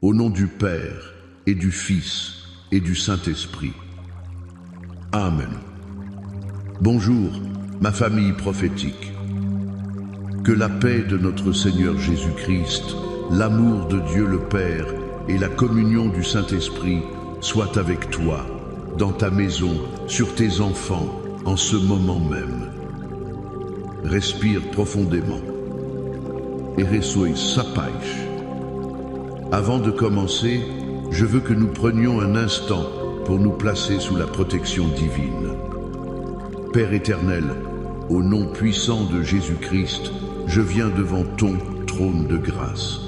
Au nom du Père, et du Fils, et du Saint-Esprit. Amen. Bonjour, ma famille prophétique. Que la paix de notre Seigneur Jésus-Christ, l'amour de Dieu le Père et la communion du Saint-Esprit soient avec toi, dans ta maison, sur tes enfants, en ce moment même. Respire profondément. Eresoi sapaish. Avant de commencer, je veux que nous prenions un instant pour nous placer sous la protection divine. Père éternel, au nom puissant de Jésus-Christ, je viens devant ton trône de grâce.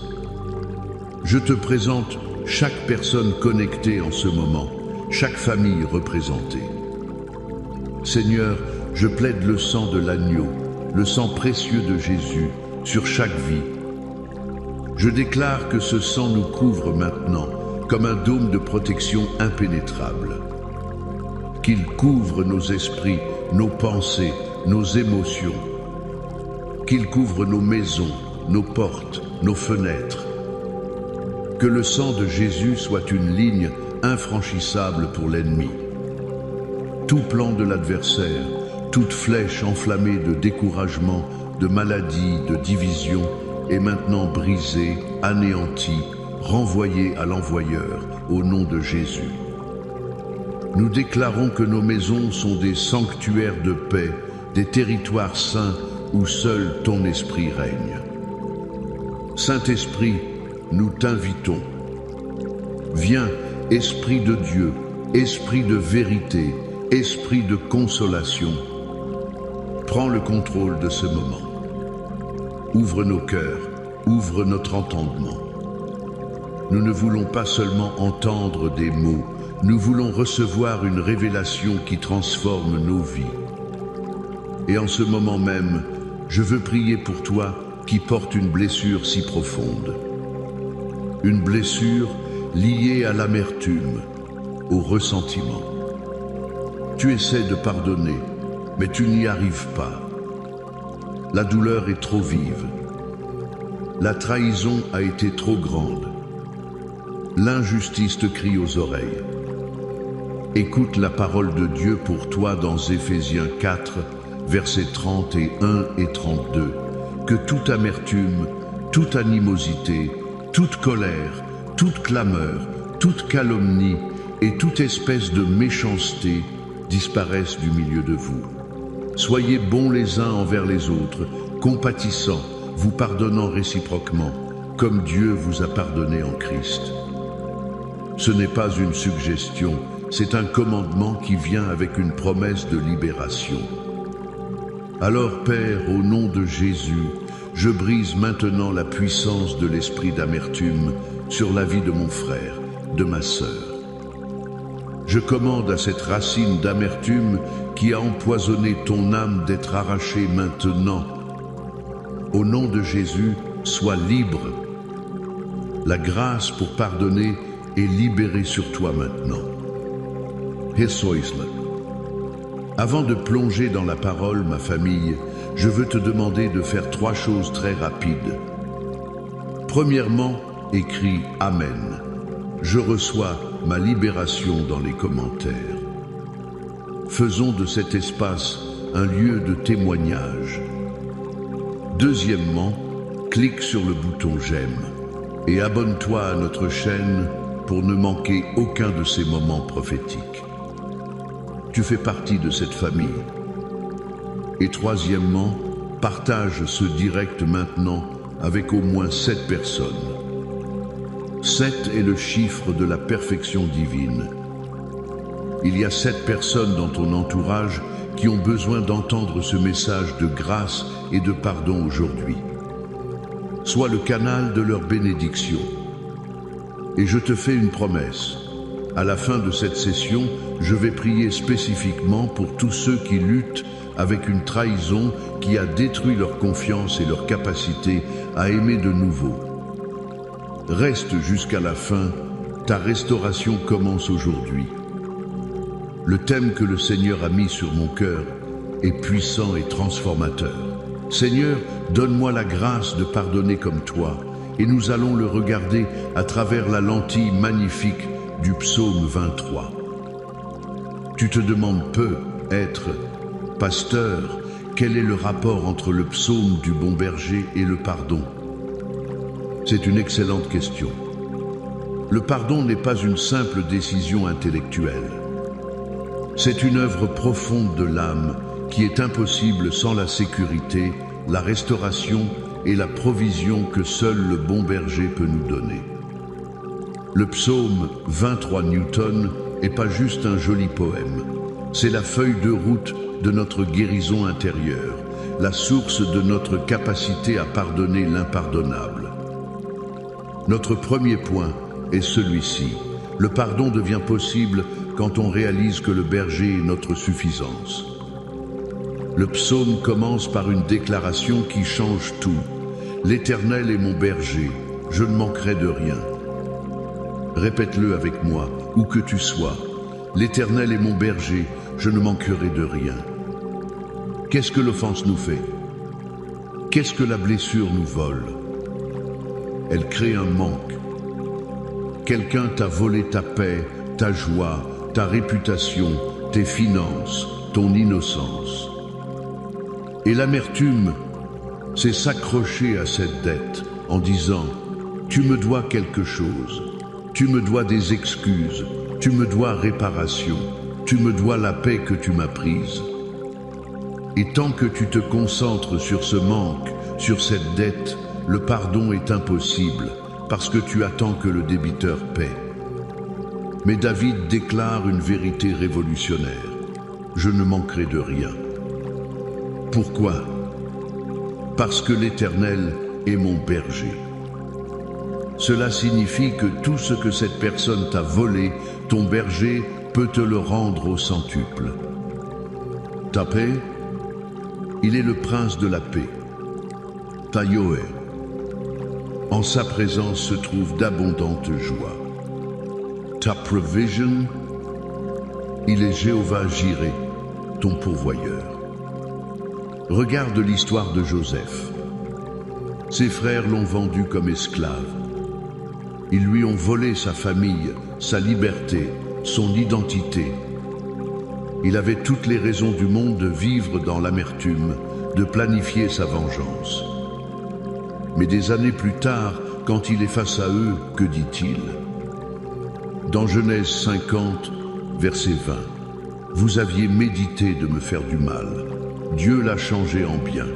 Je te présente chaque personne connectée en ce moment, chaque famille représentée. Seigneur, je plaide le sang de l'agneau, le sang précieux de Jésus, sur chaque vie. Je déclare que ce sang nous couvre maintenant, comme un dôme de protection impénétrable. Qu'il couvre nos esprits, nos pensées, nos émotions. Qu'il couvre nos maisons, nos portes, nos fenêtres. Que le sang de Jésus soit une ligne infranchissable pour l'ennemi. Tout plan de l'adversaire, toute flèche enflammée de découragement, de maladie, de division, est maintenant brisée, anéantie, renvoyée à l'envoyeur, au nom de Jésus. Nous déclarons que nos maisons sont des sanctuaires de paix, des territoires saints où seul ton esprit règne. Saint-Esprit, nous t'invitons. Viens, Esprit de Dieu, Esprit de vérité, Esprit de consolation. Prends le contrôle de ce moment. Ouvre nos cœurs, ouvre notre entendement. Nous ne voulons pas seulement entendre des mots, nous voulons recevoir une révélation qui transforme nos vies. Et en ce moment même, je veux prier pour toi qui portes une blessure si profonde. Une blessure liée à l'amertume, au ressentiment. Tu essaies de pardonner, mais tu n'y arrives pas. La douleur est trop vive. La trahison a été trop grande. L'injustice te crie aux oreilles. Écoute la parole de Dieu pour toi dans Éphésiens 4, versets 31 et 32. Que toute amertume, toute animosité, toute colère, toute clameur, toute calomnie et toute espèce de méchanceté disparaissent du milieu de vous. Soyez bons les uns envers les autres, compatissants, vous pardonnant réciproquement, comme Dieu vous a pardonné en Christ. Ce n'est pas une suggestion, c'est un commandement qui vient avec une promesse de libération. Alors, Père, au nom de Jésus, je brise maintenant la puissance de l'esprit d'amertume sur la vie de mon frère, de ma sœur. Je commande à cette racine d'amertume qui a empoisonné ton âme d'être arrachée maintenant. Au nom de Jésus, sois libre. La grâce pour pardonner est libérée sur toi maintenant. Hesoisle. Avant de plonger dans la parole, ma famille, je veux te demander de faire 3 choses très rapides. Premièrement, écris Amen. Je reçois ma libération dans les commentaires. Faisons de cet espace un lieu de témoignage. Deuxièmement, clique sur le bouton j'aime et abonne-toi à notre chaîne pour ne manquer aucun de ces moments prophétiques. Tu fais partie de cette famille. Et troisièmement, partage ce direct maintenant avec au moins 7 personnes. 7 est le chiffre de la perfection divine. Il y a 7 personnes dans ton entourage qui ont besoin d'entendre ce message de grâce et de pardon aujourd'hui. Sois le canal de leur bénédiction. Et je te fais une promesse. À la fin de cette session, je vais prier spécifiquement pour tous ceux qui luttent avec une trahison qui a détruit leur confiance et leur capacité à aimer de nouveau. Reste jusqu'à la fin, ta restauration commence aujourd'hui. Le thème que le Seigneur a mis sur mon cœur est puissant et transformateur. Seigneur, donne-moi la grâce de pardonner comme toi et nous allons le regarder à travers la lentille magnifique du psaume 23. Tu te demandes peut-être, pasteur, quel est le rapport entre le psaume du bon berger et le pardon? C'est une excellente question. Le pardon n'est pas une simple décision intellectuelle. C'est une œuvre profonde de l'âme qui est impossible sans la sécurité, la restauration et la provision que seul le bon berger peut nous donner. Le psaume 23 Newton n'est pas juste un joli poème. C'est la feuille de route de notre guérison intérieure, la source de notre capacité à pardonner l'impardonnable. Notre premier point est celui-ci. Le pardon devient possible quand on réalise que le berger est notre suffisance. Le psaume commence par une déclaration qui change tout. L'Éternel est mon berger, je ne manquerai de rien. Répète-le avec moi, où que tu sois. L'Éternel est mon berger, je ne manquerai de rien. Qu'est-ce que l'offense nous fait? Qu'est-ce que la blessure nous vole? Elle crée un manque. Quelqu'un t'a volé ta paix, ta joie, ta réputation, tes finances, ton innocence. Et l'amertume, c'est s'accrocher à cette dette en disant « Tu me dois quelque chose, tu me dois des excuses, tu me dois réparation, tu me dois la paix que tu m'as prise. » Et tant que tu te concentres sur ce manque, sur cette dette, le pardon est impossible parce que tu attends que le débiteur paie. Mais David déclare une vérité révolutionnaire. Je ne manquerai de rien. Pourquoi? Parce que l'Éternel est mon berger. Cela signifie que tout ce que cette personne t'a volé, ton berger peut te le rendre au centuple. Ta paix? Il est le prince de la paix. Ta Yoé. En sa présence se trouve d'abondantes joies. Ta provision? Il est Jéhovah Jireh, ton pourvoyeur. Regarde l'histoire de Joseph. Ses frères l'ont vendu comme esclave. Ils lui ont volé sa famille, sa liberté, son identité. Il avait toutes les raisons du monde de vivre dans l'amertume, de planifier sa vengeance. Mais des années plus tard, quand il est face à eux, que dit-il? Dans Genèse 50, verset 20, « Vous aviez médité de me faire du mal. Dieu l'a changé en bien. »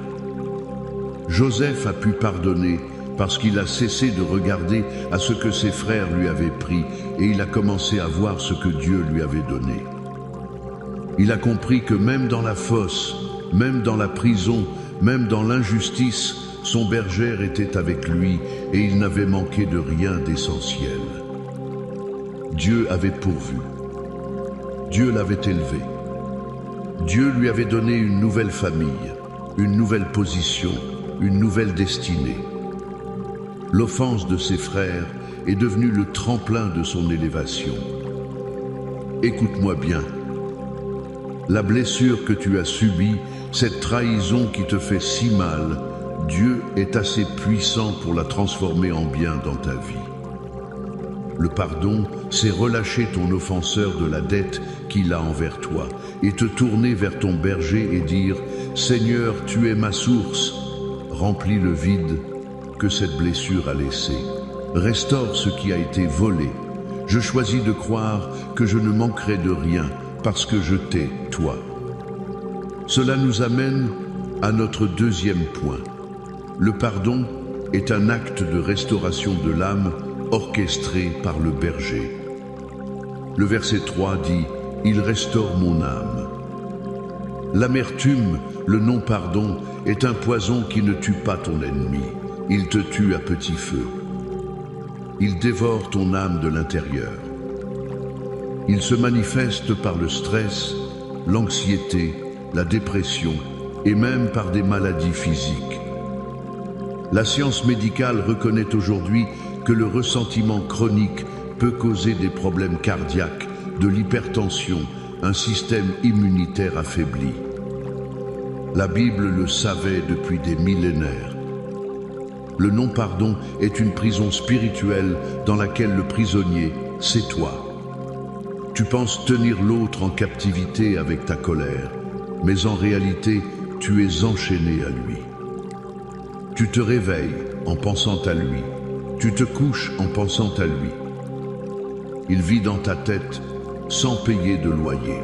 Joseph a pu pardonner parce qu'il a cessé de regarder à ce que ses frères lui avaient pris et il a commencé à voir ce que Dieu lui avait donné. Il a compris que même dans la fosse, même dans la prison, même dans l'injustice, son berger était avec lui et il n'avait manqué de rien d'essentiel. Dieu avait pourvu. Dieu l'avait élevé. Dieu lui avait donné une nouvelle famille, une nouvelle position, une nouvelle destinée. L'offense de ses frères est devenue le tremplin de son élévation. Écoute-moi bien. La blessure que tu as subie, cette trahison qui te fait si mal, Dieu est assez puissant pour la transformer en bien dans ta vie. Le pardon, c'est relâcher ton offenseur de la dette qu'il a envers toi et te tourner vers ton berger et dire « Seigneur, tu es ma source, remplis le vide que cette blessure a laissé. Restaure ce qui a été volé. Je choisis de croire que je ne manquerai de rien parce que je t'ai, toi. » Cela nous amène à notre deuxième point. Le pardon est un acte de restauration de l'âme orchestré par le berger. Le verset 3 dit « Il restaure mon âme ». L'amertume, le non-pardon, est un poison qui ne tue pas ton ennemi. Il te tue à petit feu. Il dévore ton âme de l'intérieur. Il se manifeste par le stress, l'anxiété, la dépression et même par des maladies physiques. La science médicale reconnaît aujourd'hui que le ressentiment chronique peut causer des problèmes cardiaques, de l'hypertension, un système immunitaire affaibli. La Bible le savait depuis des millénaires. Le non-pardon est une prison spirituelle dans laquelle le prisonnier, c'est toi. Tu penses tenir l'autre en captivité avec ta colère, mais en réalité, tu es enchaîné à lui. Tu te réveilles en pensant à lui. Tu te couches en pensant à lui. Il vit dans ta tête sans payer de loyer.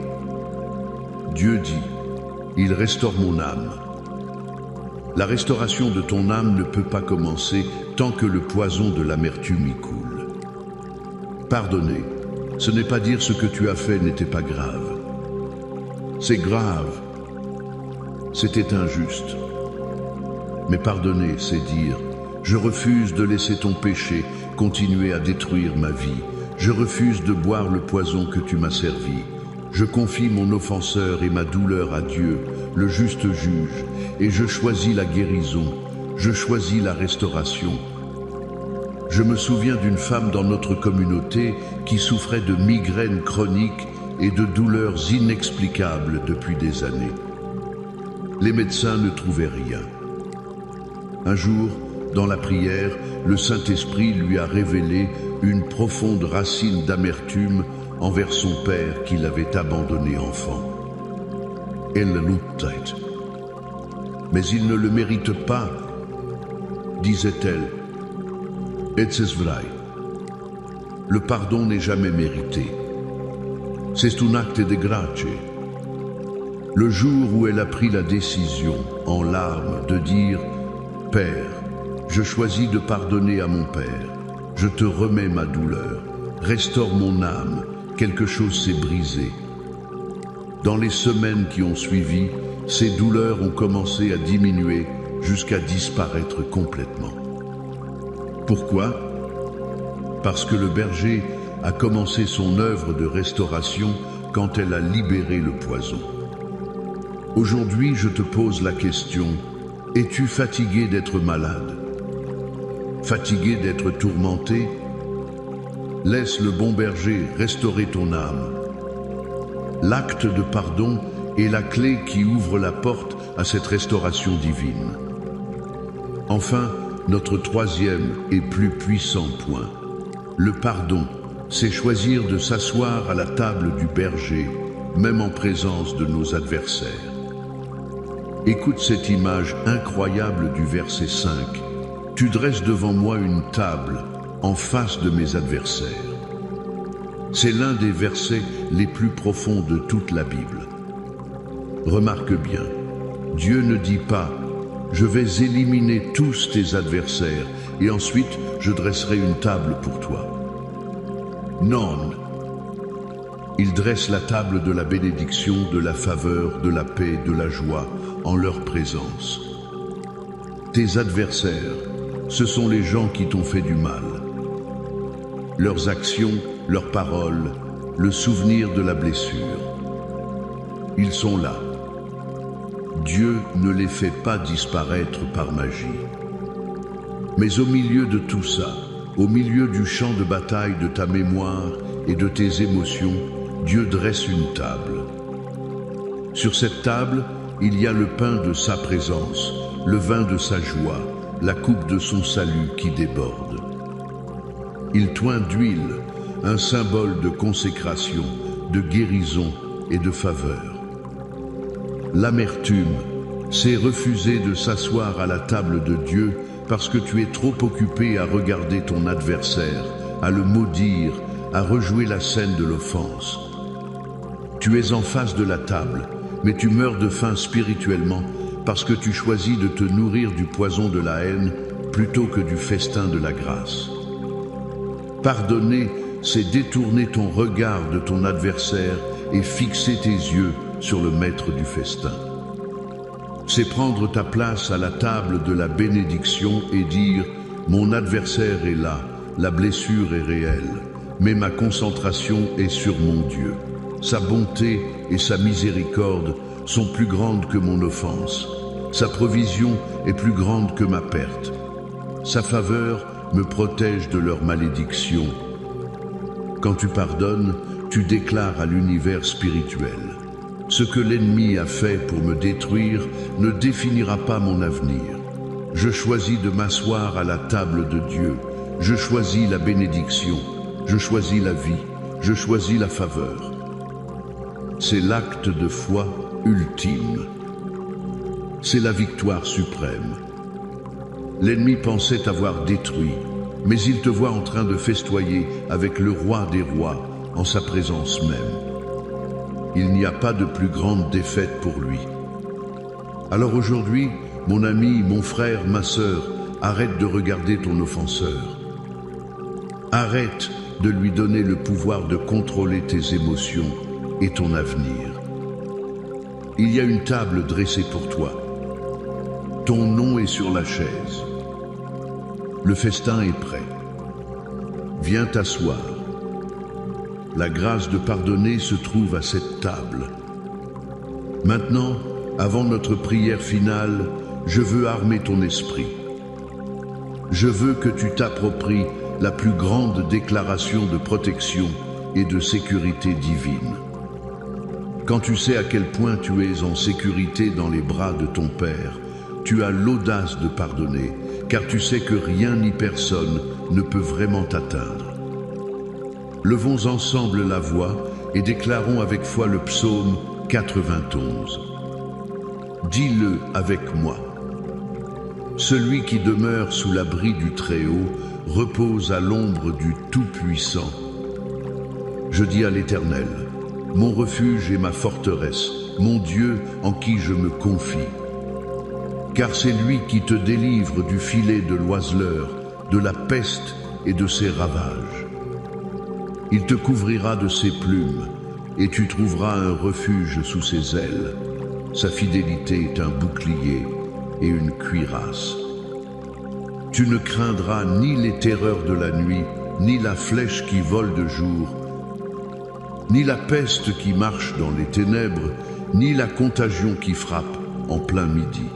Dieu dit, il restaure mon âme. La restauration de ton âme ne peut pas commencer tant que le poison de l'amertume y coule. Pardonner, ce n'est pas dire ce que tu as fait n'était pas grave. C'est grave. C'était injuste. Mais pardonner, c'est dire, je refuse de laisser ton péché continuer à détruire ma vie. Je refuse de boire le poison que tu m'as servi. Je confie mon offenseur et ma douleur à Dieu, le juste juge, et je choisis la guérison, je choisis la restauration. Je me souviens d'une femme dans notre communauté qui souffrait de migraines chroniques et de douleurs inexplicables depuis des années. Les médecins ne trouvaient rien. Un jour, dans la prière, le Saint-Esprit lui a révélé une profonde racine d'amertume envers son père qui l'avait abandonné enfant. Elle luttait. Mais il ne le mérite pas, disait-elle. Et c'est vrai. Le pardon n'est jamais mérité. C'est un acte de grâce. Le jour où elle a pris la décision, en larmes, de dire « Père, je choisis de pardonner à mon père. Je te remets ma douleur. Restaure mon âme. Quelque chose s'est brisé. » Dans les semaines qui ont suivi, ces douleurs ont commencé à diminuer jusqu'à disparaître complètement. Pourquoi? Parce que le berger a commencé son œuvre de restauration quand elle a libéré le poison. Aujourd'hui, je te pose la question, es-tu fatigué d'être malade? Fatigué d'être tourmenté? Laisse le bon berger restaurer ton âme. L'acte de pardon est la clé qui ouvre la porte à cette restauration divine. Enfin, notre troisième et plus puissant point. Le pardon, c'est choisir de s'asseoir à la table du berger, même en présence de nos adversaires. Écoute cette image incroyable du verset 5. Tu dresses devant moi une table en face de mes adversaires. C'est l'un des versets les plus profonds de toute la Bible. Remarque bien, Dieu ne dit pas « Je vais éliminer tous tes adversaires et ensuite je dresserai une table pour toi ». Non. Il dresse la table de la bénédiction, de la faveur, de la paix, de la joie en leur présence. Tes adversaires, ce sont les gens qui t'ont fait du mal. Leurs actions, leurs paroles, le souvenir de la blessure. Ils sont là. Dieu ne les fait pas disparaître par magie. Mais au milieu de tout ça, au milieu du champ de bataille de ta mémoire et de tes émotions, Dieu dresse une table. Sur cette table, il y a le pain de sa présence, le vin de sa joie, la coupe de son salut qui déborde. Il toint d'huile, un symbole de consécration, de guérison et de faveur. L'amertume, c'est refuser de s'asseoir à la table de Dieu parce que tu es trop occupé à regarder ton adversaire, à le maudire, à rejouer la scène de l'offense. Tu es en face de la table, mais tu meurs de faim spirituellement parce que tu choisis de te nourrir du poison de la haine plutôt que du festin de la grâce. Pardonner, c'est détourner ton regard de ton adversaire et fixer tes yeux sur le maître du festin. C'est prendre ta place à la table de la bénédiction et dire « Mon adversaire est là, la blessure est réelle, mais ma concentration est sur mon Dieu. Sa bonté et sa miséricorde sont plus grandes que mon offense. Sa provision est plus grande que ma perte. Sa faveur me protège de leur malédiction. » Quand tu pardonnes, tu déclares à l'univers spirituel « Ce que l'ennemi a fait pour me détruire ne définira pas mon avenir. Je choisis de m'asseoir à la table de Dieu. Je choisis la bénédiction. Je choisis la vie. Je choisis la faveur. C'est l'acte de foi ultime. C'est la victoire suprême. L'ennemi pensait t'avoir détruit, mais il te voit en train de festoyer avec le roi des rois en sa présence même. Il n'y a pas de plus grande défaite pour lui. Alors aujourd'hui, mon ami, mon frère, ma sœur, arrête de regarder ton offenseur. Arrête de lui donner le pouvoir de contrôler tes émotions et ton avenir. Il y a une table dressée pour toi. Ton nom est sur la chaise. Le festin est prêt. Viens t'asseoir. La grâce de pardonner se trouve à cette table. Maintenant, avant notre prière finale, je veux armer ton esprit. Je veux que tu t'appropries la plus grande déclaration de protection et de sécurité divine. Quand tu sais à quel point tu es en sécurité dans les bras de ton Père, tu as l'audace de pardonner, car tu sais que rien ni personne ne peut vraiment t'atteindre. Levons ensemble la voix et déclarons avec foi le psaume 91. Dis-le avec moi. Celui qui demeure sous l'abri du Très-Haut repose à l'ombre du Tout-Puissant. Je dis à l'Éternel, mon refuge et ma forteresse, mon Dieu en qui je me confie. Car c'est lui qui te délivre du filet de l'oiseleur, de la peste et de ses ravages. Il te couvrira de ses plumes, et tu trouveras un refuge sous ses ailes. Sa fidélité est un bouclier et une cuirasse. Tu ne craindras ni les terreurs de la nuit, ni la flèche qui vole de jour, ni la peste qui marche dans les ténèbres, ni la contagion qui frappe en plein midi.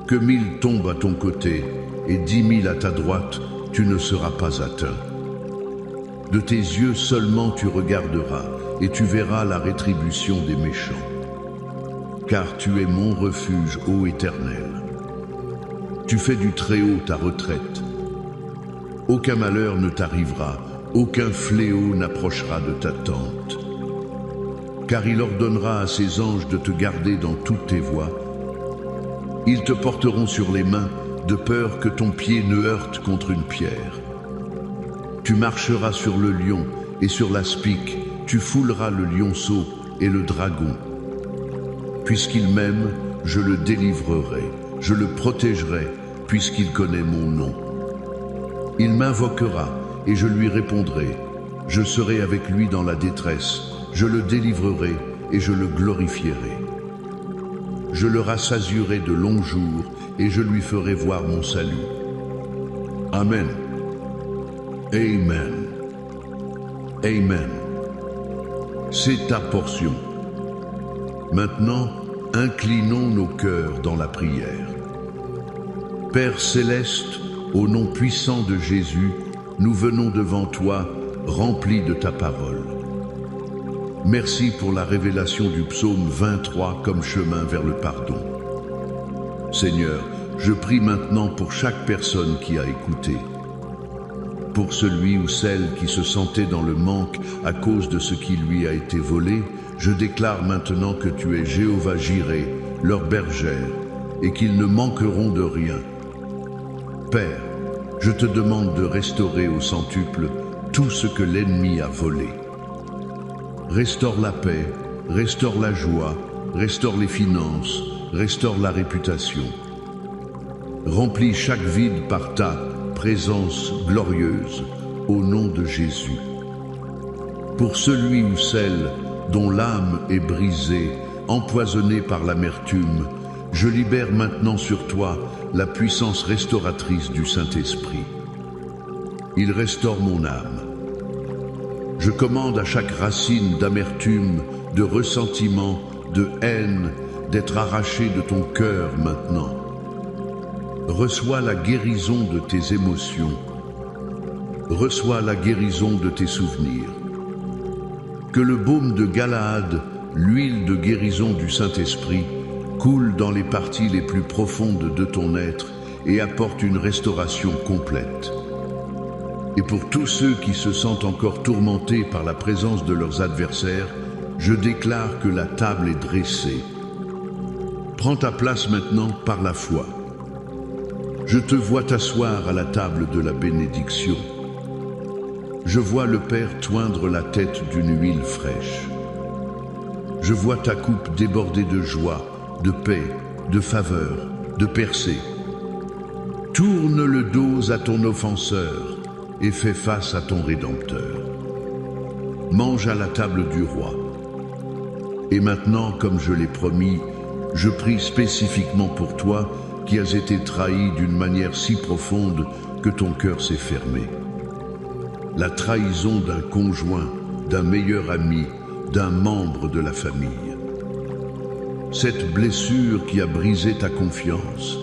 Que 1000 tombent à ton côté et 10 000 à ta droite, tu ne seras pas atteint. De tes yeux seulement tu regarderas et tu verras la rétribution des méchants. Car tu es mon refuge, ô Éternel. Tu fais du Très-Haut ta retraite. Aucun malheur ne t'arrivera, aucun fléau n'approchera de ta tente. Car il ordonnera à ses anges de te garder dans toutes tes voies. Ils te porteront sur les mains, de peur que ton pied ne heurte contre une pierre. Tu marcheras sur le lion et sur l'aspic, tu fouleras le lionceau et le dragon. Puisqu'il m'aime, je le délivrerai, je le protégerai, puisqu'il connaît mon nom. Il m'invoquera et je lui répondrai. Je serai avec lui dans la détresse, je le délivrerai et je le glorifierai. Je le rassasierai de longs jours et je lui ferai voir mon salut. Amen. Amen. Amen. C'est ta portion. Maintenant, inclinons nos cœurs dans la prière. Père céleste, au nom puissant de Jésus, nous venons devant toi, remplis de ta parole. Merci pour la révélation du psaume 23 comme chemin vers le pardon. Seigneur, je prie maintenant pour chaque personne qui a écouté. Pour celui ou celle qui se sentait dans le manque à cause de ce qui lui a été volé, je déclare maintenant que tu es Jéhovah Jireh, leur bergère, et qu'ils ne manqueront de rien. Père, je te demande de restaurer au centuple tout ce que l'ennemi a volé. Restaure la paix, restaure la joie, restaure les finances, restaure la réputation. Remplis chaque vide par ta présence glorieuse, au nom de Jésus. Pour celui ou celle dont l'âme est brisée, empoisonnée par l'amertume, je libère maintenant sur toi la puissance restauratrice du Saint-Esprit. Il restaure mon âme. Je commande à chaque racine d'amertume, de ressentiment, de haine, d'être arrachée de ton cœur maintenant. Reçois la guérison de tes émotions. Reçois la guérison de tes souvenirs. Que le baume de Galaad, l'huile de guérison du Saint-Esprit, coule dans les parties les plus profondes de ton être et apporte une restauration complète. Et pour tous ceux qui se sentent encore tourmentés par la présence de leurs adversaires, je déclare que la table est dressée. Prends ta place maintenant par la foi. Je te vois t'asseoir à la table de la bénédiction. Je vois le Père toindre la tête d'une huile fraîche. Je vois ta coupe déborder de joie, de paix, de faveur, de percée. Tourne le dos à ton offenseur et fais face à ton Rédempteur. Mange à la table du roi. Et maintenant, comme je l'ai promis, je prie spécifiquement pour toi qui as été trahi d'une manière si profonde que ton cœur s'est fermé. La trahison d'un conjoint, d'un meilleur ami, d'un membre de la famille. Cette blessure qui a brisé ta confiance.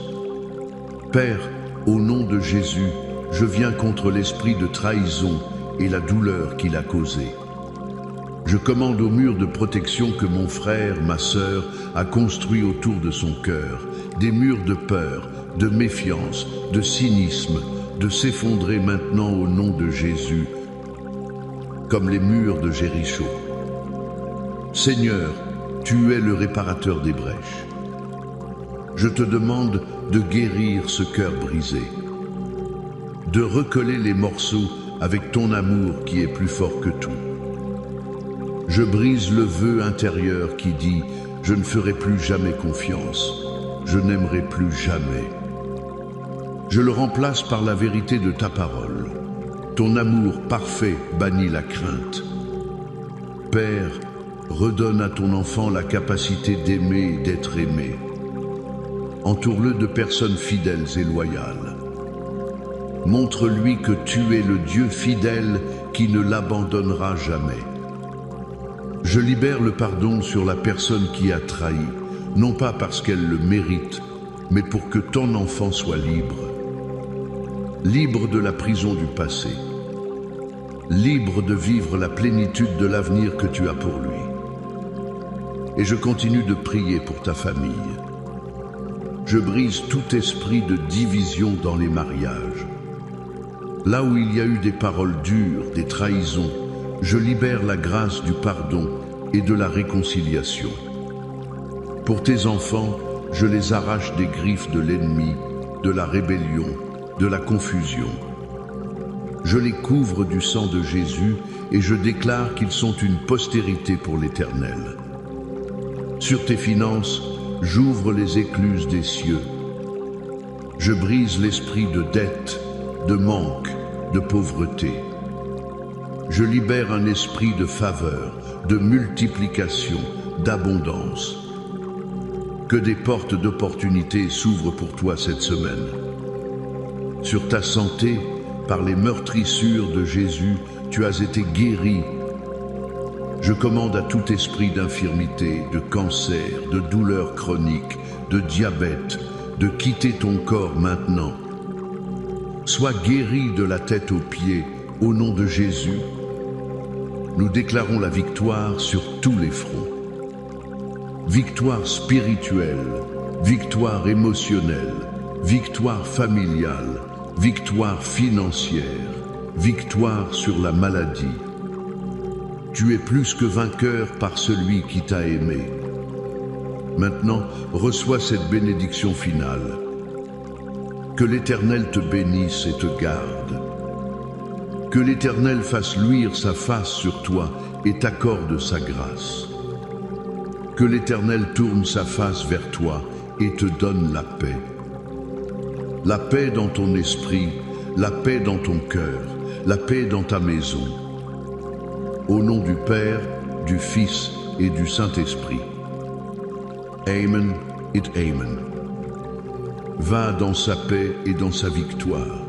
Père, au nom de Jésus, je viens contre l'esprit de trahison et la douleur qu'il a causée. Je commande au mur de protection que mon frère, ma sœur, a construit autour de son cœur, des murs de peur, de méfiance, de cynisme, de s'effondrer maintenant au nom de Jésus, comme les murs de Jéricho. Seigneur, tu es le réparateur des brèches. Je te demande de guérir ce cœur brisé, de recoller les morceaux avec ton amour qui est plus fort que tout. Je brise le vœu intérieur qui dit « Je ne ferai plus jamais confiance, je n'aimerai plus jamais ». Je le remplace par la vérité de ta parole. Ton amour parfait bannit la crainte. Père, redonne à ton enfant la capacité d'aimer et d'être aimé. Entoure-le de personnes fidèles et loyales. Montre-lui que tu es le Dieu fidèle qui ne l'abandonnera jamais. Je libère le pardon sur la personne qui a trahi, non pas parce qu'elle le mérite, mais pour que ton enfant soit libre. Libre de la prison du passé. Libre de vivre la plénitude de l'avenir que tu as pour lui. Et je continue de prier pour ta famille. Je brise tout esprit de division dans les mariages. Là où il y a eu des paroles dures, des trahisons, je libère la grâce du pardon et de la réconciliation. Pour tes enfants, je les arrache des griffes de l'ennemi, de la rébellion, de la confusion. Je les couvre du sang de Jésus et je déclare qu'ils sont une postérité pour l'Éternel. Sur tes finances, j'ouvre les écluses des cieux. Je brise l'esprit de dette, de manque, de pauvreté. Je libère un esprit de faveur, de multiplication, d'abondance. Que des portes d'opportunité s'ouvrent pour toi cette semaine. Sur ta santé, par les meurtrissures de Jésus, tu as été guéri. Je commande à tout esprit d'infirmité, de cancer, de douleur chronique, de diabète, de quitter ton corps maintenant. Sois guéri de la tête aux pieds, au nom de Jésus. Nous déclarons la victoire sur tous les fronts. Victoire spirituelle, victoire émotionnelle, victoire familiale, victoire financière, victoire sur la maladie. Tu es plus que vainqueur par celui qui t'a aimé. Maintenant, reçois cette bénédiction finale. Que l'Éternel te bénisse et te garde. Que l'Éternel fasse luire sa face sur toi et t'accorde sa grâce. Que l'Éternel tourne sa face vers toi et te donne la paix. La paix dans ton esprit, la paix dans ton cœur, la paix dans ta maison. Au nom du Père, du Fils et du Saint-Esprit. Amen et Amen. Va dans sa paix et dans sa victoire.